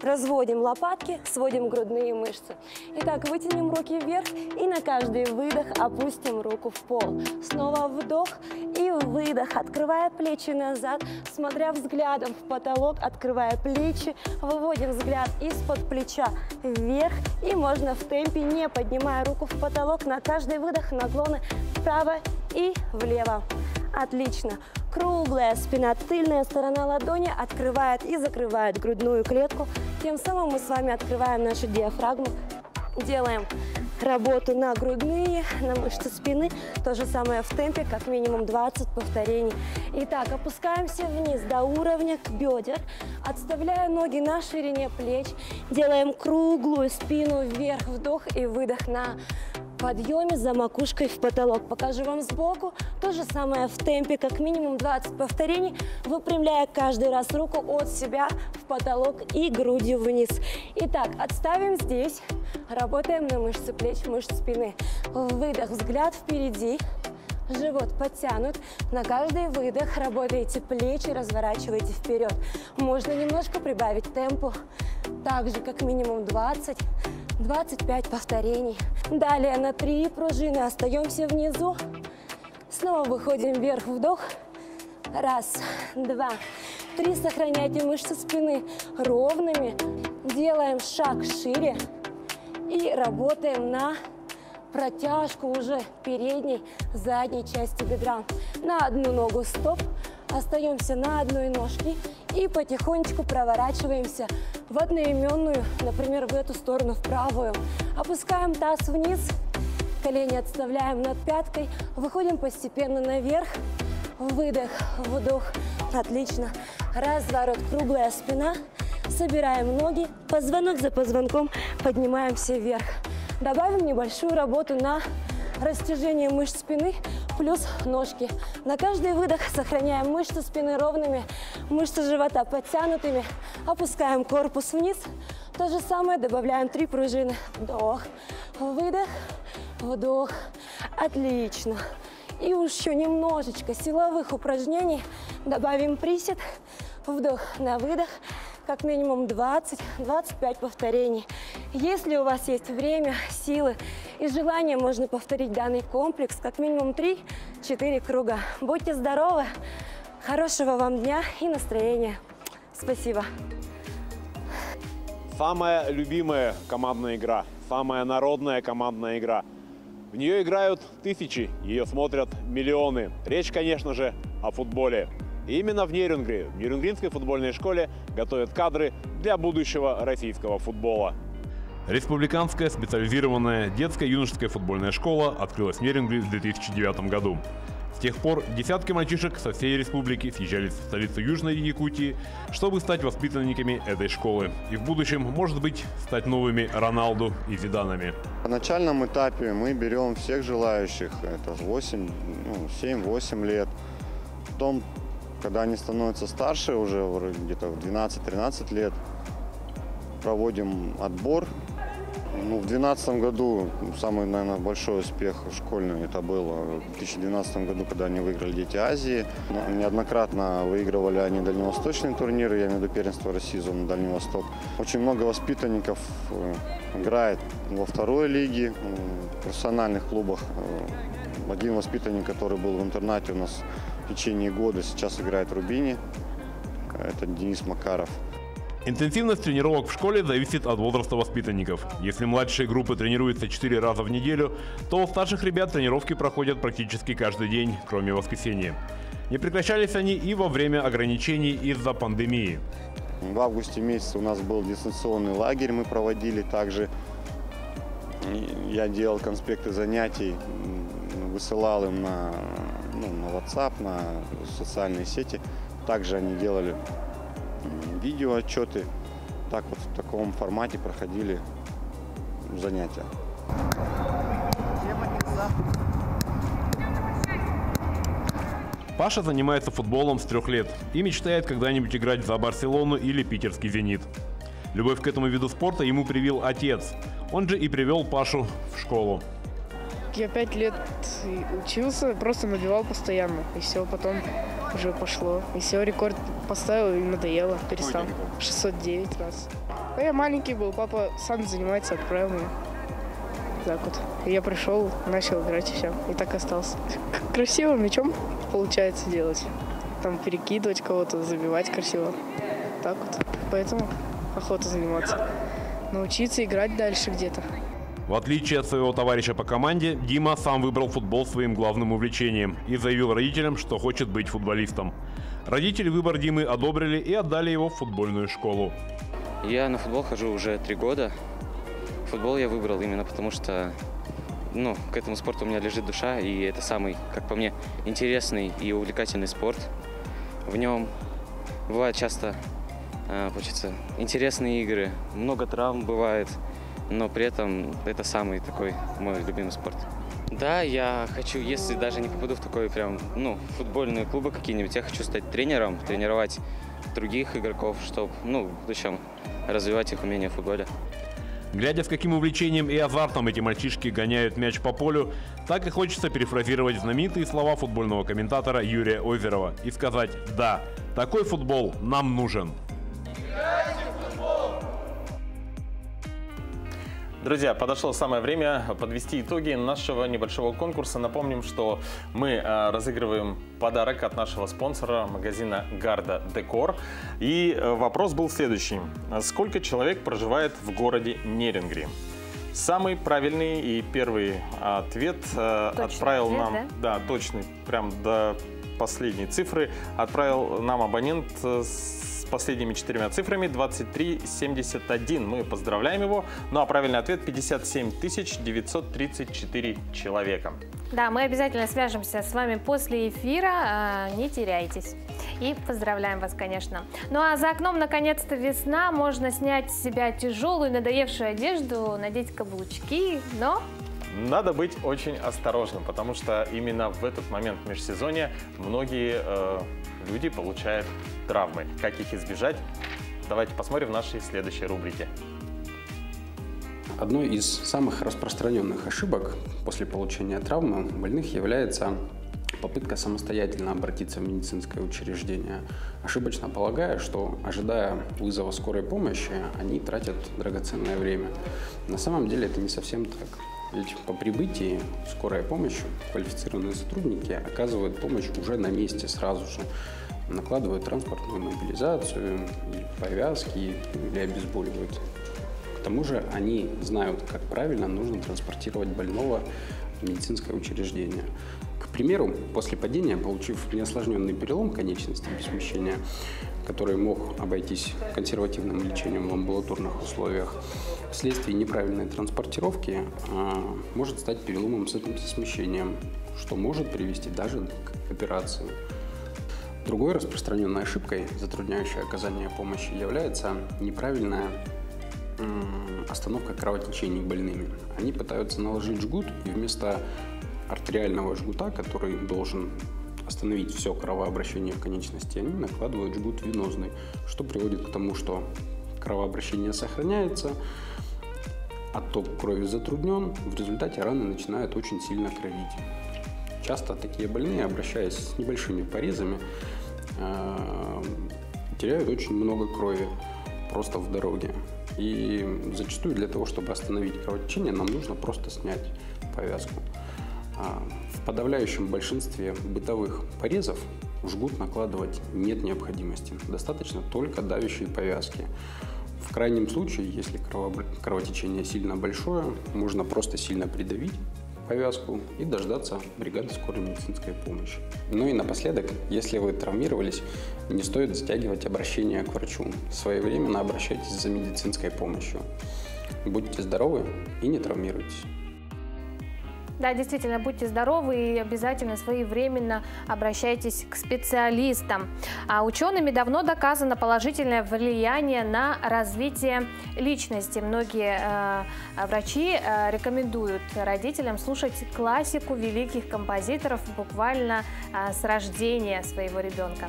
Разводим лопатки, сводим грудные мышцы. Итак, вытянем руки вверх и на каждый выдох опустим руку в пол. Снова вдох и выдох, открывая плечи назад, смотря взглядом в потолок, открывая плечи, выводим взгляд из-под плеча вверх. И можно в темпе, не поднимая руку в потолок, на каждый выдох наклоны вправо и влево. Отлично. Круглая спина, тыльная сторона ладони открывает и закрывает грудную клетку. Тем самым мы с вами открываем нашу диафрагму. Делаем работу на грудные, на мышцы спины. То же самое в темпе, как минимум 20 повторений. Итак, опускаемся вниз до уровня бедер, отставляя ноги на ширине плеч. Делаем круглую спину вверх, вдох и выдох на подъеме за макушкой в потолок. Покажу вам сбоку. То же самое в темпе, как минимум 20 повторений, выпрямляя каждый раз руку от себя в потолок и грудью вниз. Итак, отставим здесь. Работаем на мышцы плеч, мышцы спины. Выдох, взгляд впереди. Живот подтянут. На каждый выдох работаете плечи, разворачиваете вперед. Можно немножко прибавить темпу. Также как минимум 20-25 повторений. Далее на 3 пружины остаемся внизу. Снова выходим вверх, вдох. 1, 2, 3. Сохраняйте мышцы спины ровными. Делаем шаг шире. И работаем на протяжку уже передней, задней части бедра. На одну ногу стоп. Остаемся на одной ножке и потихонечку проворачиваемся в одноименную, например, в эту сторону, в правую. Опускаем таз вниз, колени отставляем над пяткой, выходим постепенно наверх. Выдох, вдох. Отлично. Разворот, круглая спина. Собираем ноги, позвонок за позвонком, поднимаемся вверх. Добавим небольшую работу на растяжение мышц спины плюс ножки. На каждый выдох сохраняем мышцы спины ровными, мышцы живота подтянутыми. Опускаем корпус вниз. То же самое добавляем 3 пружины. Вдох, выдох, вдох. Отлично. И еще немножечко силовых упражнений. Добавим присед. Вдох на выдох. Как минимум 20-25 повторений. Если у вас есть время, силы и желание, можно повторить данный комплекс как минимум 3-4 круга. Будьте здоровы, хорошего вам дня и настроения. Спасибо. Самая любимая командная игра, самая народная командная игра. В нее играют тысячи, ее смотрят миллионы. Речь, конечно же, о футболе. И именно в Нерюнгри, в Нерюнгринской футбольной школе, готовят кадры для будущего российского футбола. Республиканская специализированная детско-юношеская футбольная школа открылась в Нерюнгри в 2009 году. С тех пор десятки мальчишек со всей республики съезжались в столицу Южной Якутии, чтобы стать воспитанниками этой школы. И в будущем, может быть, стать новыми Роналду и Зиданами. На начальном этапе мы берем всех желающих. Это 7-8 лет. Потом, когда они становятся старше, уже где-то в 12-13 лет, проводим отбор. В 2012 году самый, наверное, большой успех школьный это было в 2012 году, когда они выиграли Дети Азии. Неоднократно выигрывали они дальневосточные турниры, я имею в виду первенство России, зону Дальний Восток. Очень много воспитанников играет во второй лиге, в профессиональных клубах. Один воспитанник, который был в интернате у нас в течение года, сейчас играет в Рубине. Это Денис Макаров. Интенсивность тренировок в школе зависит от возраста воспитанников. Если младшие группы тренируются 4 раза в неделю, то у старших ребят тренировки проходят практически каждый день, кроме воскресенья. Не прекращались они и во время ограничений из-за пандемии. В августе месяце у нас был дистанционный лагерь, мы проводили также. Я делал конспекты занятий, высылал им на WhatsApp, на социальные сети. Также они делали видеоотчеты. Так вот в таком формате проходили занятия. Паша занимается футболом с 3 лет и мечтает когда-нибудь играть за Барселону или питерский «Зенит». Любовь к этому виду спорта ему привил отец. Он же и привел Пашу в школу. Я 5 лет учился, просто набивал постоянно. И все, потом уже пошло. И все, рекорд поставил и надоело, перестал. 609 раз. А я маленький был, папа сам занимается, отправил меня. Так вот. И я пришел, начал играть и все. И так остался. Красивым мячом получается делать. Там перекидывать кого-то, забивать красиво. Так вот. Поэтому охота заниматься. Научиться играть дальше где-то. В отличие от своего товарища по команде, Дима сам выбрал футбол своим главным увлечением и заявил родителям, что хочет быть футболистом. Родители выбор Димы одобрили и отдали его в футбольную школу. Я на футбол хожу уже 3 года. Футбол я выбрал именно потому, что к этому спорту у меня лежит душа, и это самый, как по мне, интересный и увлекательный спорт. В нем бывают часто интересные игры, много травм бывает, но при этом это самый такой мой любимый спорт. Да, я хочу, если даже не попаду в такой футбольные клубы какие-нибудь, я хочу стать тренером, тренировать других игроков, чтобы, в будущем развивать их умения в футболе. Глядя, с каким увлечением и азартом эти мальчишки гоняют мяч по полю, так и хочется перефразировать знаменитые слова футбольного комментатора Юрия Озерова и сказать: да, такой футбол нам нужен. Друзья, подошло самое время подвести итоги нашего небольшого конкурса. Напомним, что мы разыгрываем подарок от нашего спонсора магазина Гарда Декор. И вопрос был следующий. Сколько человек проживает в городе Нерюнгри? Самый правильный и первый ответ отправил нам, да, точный, прям до последней цифры, отправил нам абонент с последними 4 цифрами 2371. Мы поздравляем его. Ну а правильный ответ 57 934 человека. Да, мы обязательно свяжемся с вами после эфира. Не теряйтесь. И поздравляем вас, конечно. Ну а за окном наконец-то весна. Можно снять с себя тяжелую, надоевшую одежду, надеть каблучки, но... Надо быть очень осторожным, потому что именно в этот момент межсезонья многие люди получают травмы. Как их избежать? Давайте посмотрим в нашей следующей рубрике. Одной из самых распространенных ошибок после получения травмы у больных является попытка самостоятельно обратиться в медицинское учреждение, ошибочно полагая, что, ожидая вызова скорой помощи, они тратят драгоценное время. На самом деле это не совсем так. Ведь по прибытии скорой помощи квалифицированные сотрудники оказывают помощь уже на месте сразу же. Накладывают транспортную мобилизацию, повязки или обезболивают. К тому же они знают, как правильно нужно транспортировать больного в медицинское учреждение. К примеру, после падения, получив неосложненный перелом конечности без смещения, который мог обойтись консервативным лечением в амбулаторных условиях, вследствие неправильной транспортировки может стать переломом со смещением, что может привести даже к операции. Другой распространенной ошибкой, затрудняющей оказание помощи, является неправильная остановка кровотечений больными. Они пытаются наложить жгут, и вместо артериального жгута, который должен остановить все кровообращение в конечности, они накладывают жгут венозный, что приводит к тому, что кровообращение сохраняется, отток крови затруднен, в результате раны начинают очень сильно кровить. Часто такие больные, обращаясь с небольшими порезами, теряют очень много крови просто в дороге. И зачастую для того, чтобы остановить кровотечение, нам нужно просто снять повязку. В подавляющем большинстве бытовых порезов жгут накладывать нет необходимости. Достаточно только давящей повязки. В крайнем случае, если кровотечение сильно большое, можно просто сильно придавить повязку и дождаться бригады скорой медицинской помощи. Ну и напоследок, если вы травмировались, не стоит затягивать обращение к врачу. Своевременно обращайтесь за медицинской помощью. Будьте здоровы и не травмируйтесь. Да, действительно, будьте здоровы и обязательно своевременно обращайтесь к специалистам. А учеными давно доказано положительное влияние на развитие личности. Многие врачи рекомендуют родителям слушать классику великих композиторов буквально с рождения своего ребенка.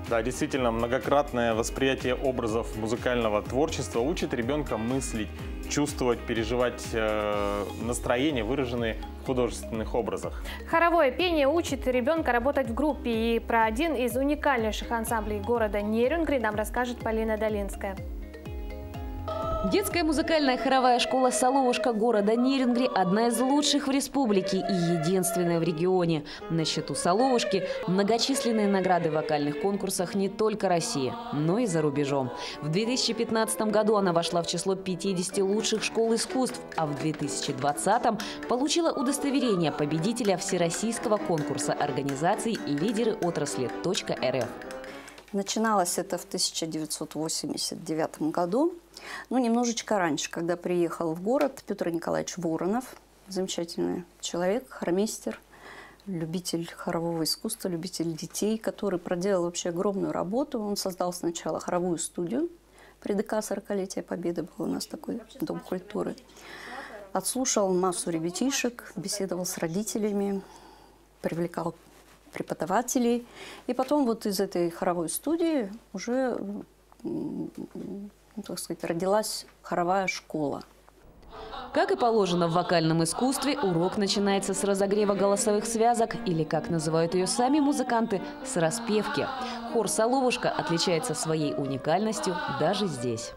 Да, действительно, многократное восприятие образов музыкального творчества учит ребенка мыслить, чувствовать, переживать настроения, выраженные в художественных образах. Хоровое пение учит ребенка работать в группе. И про один из уникальнейших ансамблей города Нерюнгри нам расскажет Полина Долинская. Детская музыкальная хоровая школа «Соловушка» города Нерюнгри – одна из лучших в республике и единственная в регионе. На счету «Соловушки» многочисленные награды в вокальных конкурсах не только России, но и за рубежом. В 2015 году она вошла в число 50 лучших школ искусств, а в 2020 получила удостоверение победителя всероссийского конкурса организаций «Лидеры отрасли.рф». Начиналось это в 1989 году. Ну, немножечко раньше, когда приехал в город Петр Николаевич Воронов, замечательный человек, хормейстер, любитель хорового искусства, любитель детей, который проделал вообще огромную работу. Он создал сначала хоровую студию. При ДК 40-летия Победы был у нас такой дом культуры. Отслушал массу ребятишек, беседовал с родителями, привлекал преподавателей. И потом вот из этой хоровой студии уже, так сказать, родилась хоровая школа. Как и положено в вокальном искусстве, урок начинается с разогрева голосовых связок, или, как называют ее сами музыканты, с распевки. Хор «Соловушка» отличается своей уникальностью даже здесь.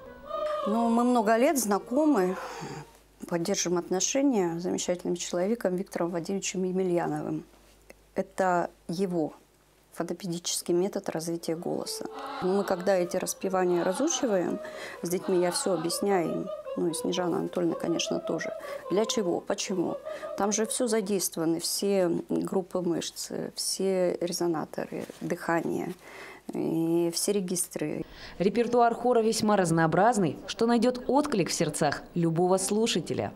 Ну, мы много лет знакомы, поддерживаем отношения с замечательным человеком Виктором Вадимовичем Емельяновым. Это его фонопедический метод развития голоса. Мы, когда эти распевания разучиваем, с детьми я все объясняю им, ну и Снежана Анатольевна, конечно, тоже. Для чего, почему? Там же все задействованы, все группы мышц, все резонаторы, дыхание, и все регистры. Репертуар хора весьма разнообразный, что найдет отклик в сердцах любого слушателя.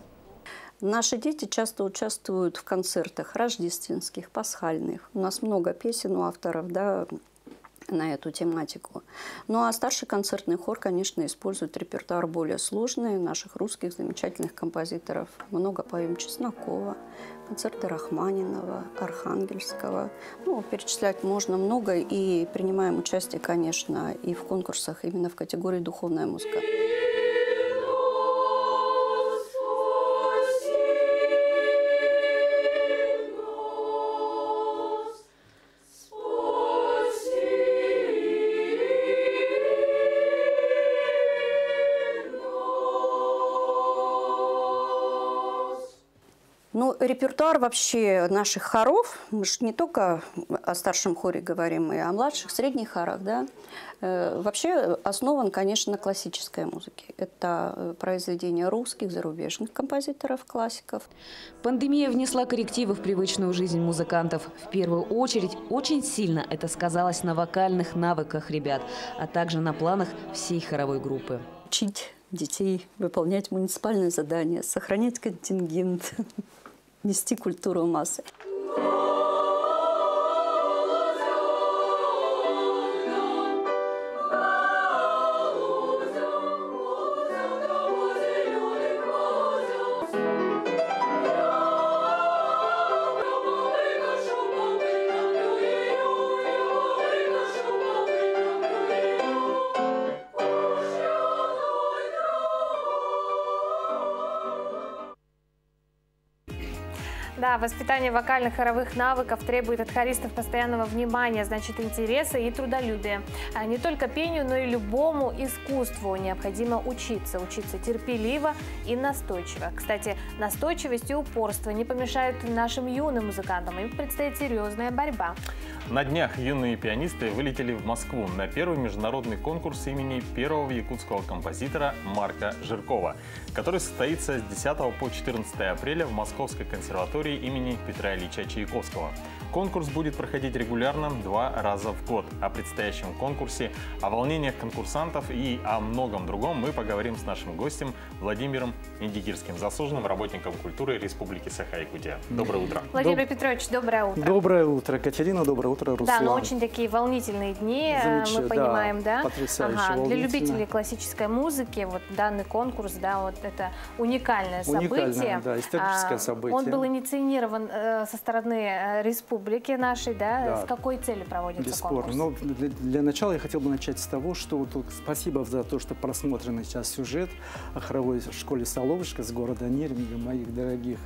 Наши дети часто участвуют в концертах рождественских, пасхальных. У нас много песен у авторов, да, на эту тематику. Ну а старший концертный хор, конечно, использует репертуар более сложный наших русских замечательных композиторов. Много поем Чеснокова, концерты Рахманинова, Архангельского. Ну, перечислять можно много, и принимаем участие, конечно, и в конкурсах именно в категории «Духовная музыка». Ну, репертуар вообще наших хоров, мы же не только о старшем хоре говорим, и о младших, средних хорах, да, вообще основан, конечно, на классической музыке. Это произведения русских, зарубежных композиторов, классиков. Пандемия внесла коррективы в привычную жизнь музыкантов. В первую очередь, очень сильно это сказалось на вокальных навыках ребят, а также на планах всей хоровой группы. Учить детей выполнять муниципальные задания, сохранять контингент, нести культуру массы. Да, воспитание вокальных хоровых навыков требует от хористов постоянного внимания, значит, интереса и трудолюбия. А не только пению, но и любому искусству необходимо учиться. Учиться терпеливо и настойчиво. Кстати, настойчивость и упорство не помешают нашим юным музыкантам. Им предстоит серьезная борьба. На днях юные пианисты вылетели в Москву на первый международный конкурс имени первого якутского композитора Марка Жиркова, который состоится с 10 по 14 апреля в Московской консерватории имени Петра Ильича Чайковского. Конкурс будет проходить регулярно 2 раза в год. О предстоящем конкурсе, о волнениях конкурсантов и о многом другом мы поговорим с нашим гостем Владимиром Индигирским, заслуженным работником культуры Республики Саха-Якутия. Доброе утро. Владимир Петрович, доброе утро. Доброе утро, Катерина, доброе утро, Руслан. Да, но очень такие волнительные дни, мы понимаем, да? Потрясающе Для любителей классической музыки вот данный конкурс, да, вот это уникальное событие. Уникальное, да, историческое событие. Он был инициирован со стороны Республики республике нашей, да? С какой целью проводится конкурс? Но для начала я хотел бы начать с того, что спасибо за то, что просмотрен сейчас сюжет о хоровой школе «Соловушка» с города Нермига, моих дорогих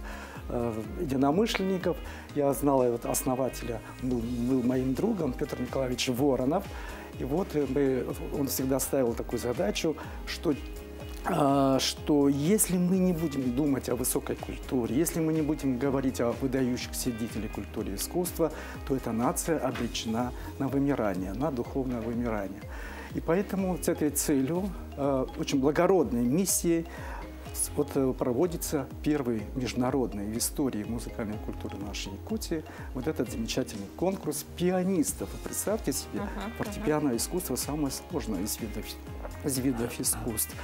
единомышленников. Я знал основателя, был моим другом, Петр Николаевич Воронов. И вот он всегда ставил такую задачу, что если мы не будем думать о высокой культуре, если мы не будем говорить о выдающихся деятелях культуры и искусства, то эта нация обречена на вымирание, на духовное вымирание. И поэтому с этой целью, очень благородной миссией, проводится первый международный в истории музыкальной культуры нашей Якутии этот замечательный конкурс пианистов. Вы представьте себе, фортепианное искусство самое сложное из видов искусств.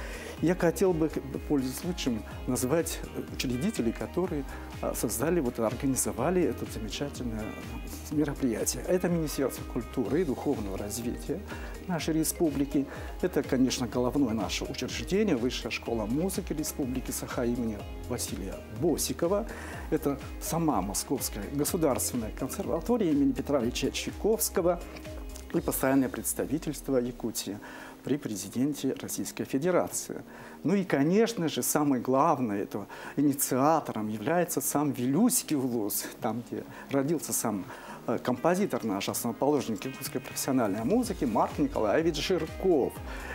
Я хотел бы, пользуясь случаем, назвать учредителей, которые создали, организовали это замечательное мероприятие. Это Министерство культуры и духовного развития нашей республики. Это, конечно, головное наше учреждение, Высшая школа музыки Республики Саха имени Василия Босикова. Это сама Московская государственная консерватория имени Петра Ильича Чайковского и постоянное представительство Якутии при президенте Российской Федерации. Ну и, конечно же, самое главное, этого инициатором является сам Вилюйский улус, там, где родился сам композитор наш, основоположник якутской профессиональной музыки Марк Николаевич Жирков.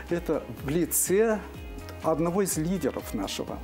Это в лице одного из лидеров нашего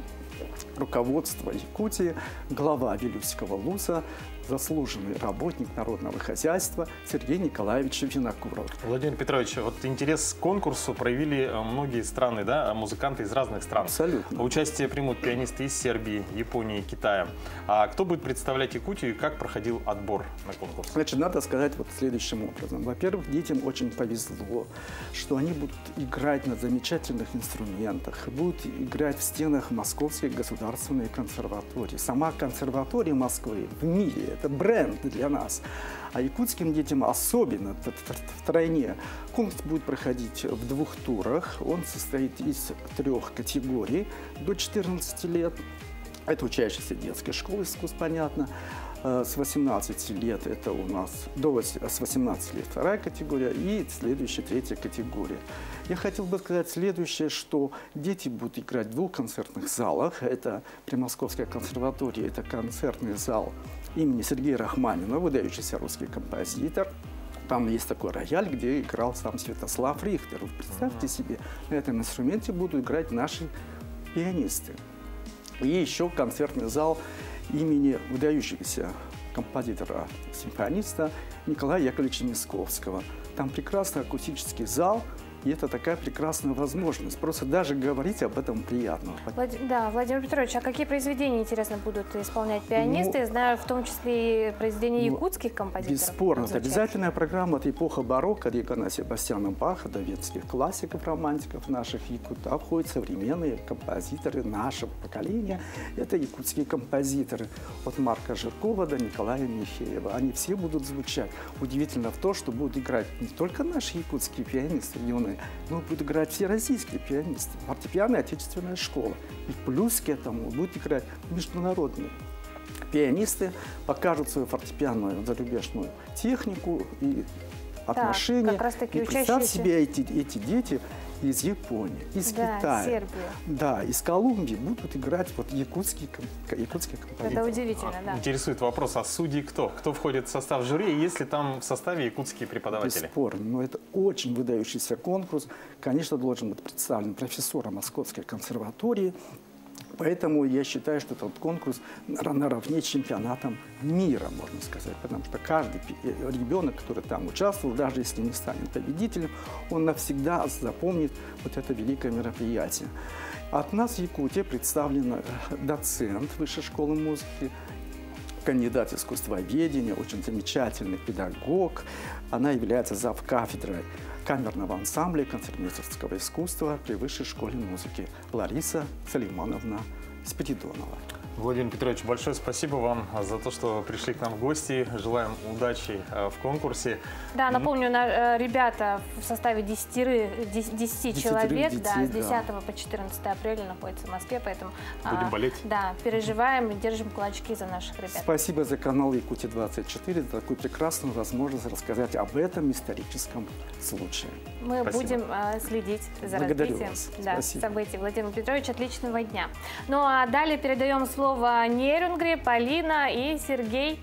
руководства Якутии, глава Вилюйского улуса, заслуженный работник народного хозяйства Сергей Николаевич Винокуров. Владимир Петрович, интерес к конкурсу проявили многие страны, да, музыканты из разных стран. Абсолютно. Участие примут пианисты из Сербии, Японии, Китая. А кто будет представлять Якутию и как проходил отбор на конкурс? Значит, надо сказать следующим образом. Во-первых, детям очень повезло, что они будут играть на замечательных инструментах, будут играть в стенах Московской государственной консерватории. Сама консерватория Москвы в мире – это бренд для нас. А якутским детям особенно, втройне. Конкурс будет проходить в 2 турах. Он состоит из 3 категорий до 14 лет. Это учащиеся детской школы искусств, понятно. С 18 лет это у нас, с 18 лет 2 категория и следующая 3 категория. Я хотел бы сказать следующее, что дети будут играть в 2 концертных залах. Это при Московской консерватории, это концертный зал имени Сергея Рахманинова, выдающийся русский композитор. Там есть такой рояль, где играл сам Святослав Рихтер. Вы представьте себе, на этом инструменте будут играть наши пианисты. И еще концертный зал имени выдающегося композитора-симфониста Николая Яковлевича Мисковского. Там прекрасный акустический зал, и это такая прекрасная возможность. Просто даже говорить об этом приятно. Да, Владимир Петрович, а какие произведения, интересно, будут исполнять пианисты? Я знаю, в том числе и произведения якутских композиторов. Бесспорно. Это обязательная программа от эпохи барокко, от Иоганна Себастьяна Баха до ветских классиков, романтиков наших якутов. Входят современные композиторы нашего поколения. Это якутские композиторы. От Марка Жиркова до Николая Михеева. Они все будут звучать. Удивительно в том, что будут играть не только наши якутские пианисты юные, но будут играть все российские пианисты. Фортепианная отечественная школа. И плюс к этому будут играть международные пианисты, покажут свою фортепианную зарубежную технику и отношения. Как раз таки и представь себе, эти дети из Японии, из Китая, Сербия. Да, из Колумбии будут играть якутские композиторы. Это удивительно, да. Интересует вопрос, а судьи кто? Кто входит в состав жюри, и есть ли там в составе якутские преподаватели? Бесспорно, но это очень выдающийся конкурс. Конечно, должен быть представлен профессор Московской консерватории. Поэтому я считаю, что этот конкурс наравне с чемпионатом мира, можно сказать. Потому что каждый ребенок, который там участвовал, даже если не станет победителем, он навсегда запомнит это великое мероприятие. От нас в Якутии представлен доцент Высшей школы музыки, кандидат искусствоведения, очень замечательный педагог. Она является завкафедрой камерного ансамбля концертмейстерского искусства при Высшей школе музыки Лариса Салимоновна Спиридонова. Владимир Петрович, большое спасибо вам за то, что пришли к нам в гости. Желаем удачи в конкурсе. Да, напомню, ребята в составе 10 человек, детей, с 10 по 14 апреля находятся в Москве, поэтому будем болеть. Да, переживаем и держим кулачки за наших ребят. Спасибо за канал Якутия-24 за такую прекрасную возможность рассказать об этом историческом случае. Мы будем следить за развитием событий. Владимир Петрович, отличного дня. Ну а далее передаем слово Нерюнгри, Полина и Сергей.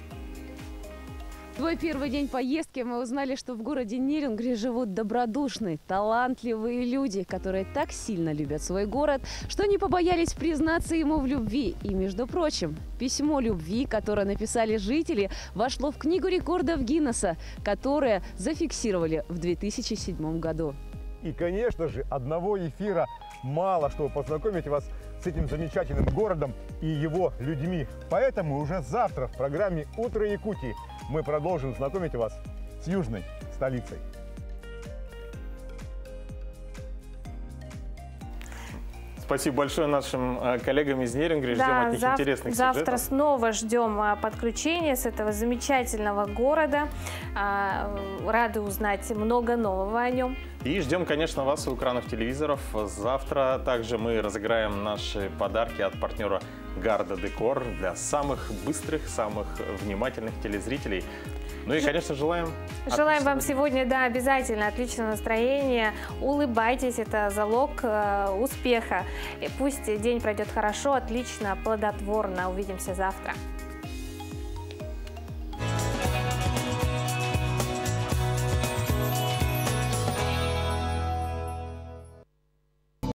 Свой первый день поездки мы узнали, что в городе Нерюнгри живут добродушные, талантливые люди, которые так сильно любят свой город, что не побоялись признаться ему в любви. И, между прочим, письмо любви, которое написали жители, вошло в Книгу рекордов Гиннесса, которое зафиксировали в 2007 году. И, конечно же, одного эфира мало, чтобы познакомить вас с этим замечательным городом и его людьми. Поэтому уже завтра в программе «Утро Якутии» мы продолжим знакомить вас с южной столицей. Спасибо большое нашим коллегам из Нерюнгри. Ждем от них интересных завтра сюжетов. снова ждем подключения с этого замечательного города. Рады узнать много нового о нем. И ждем, конечно, вас у экранов телевизоров. Завтра также мы разыграем наши подарки от партнера Гарда Декор для самых быстрых, самых внимательных телезрителей. Ну и, конечно, желаем вам сегодня, да, обязательно отличного настроения. Улыбайтесь, это залог успеха. И пусть день пройдет хорошо, отлично, плодотворно. Увидимся завтра.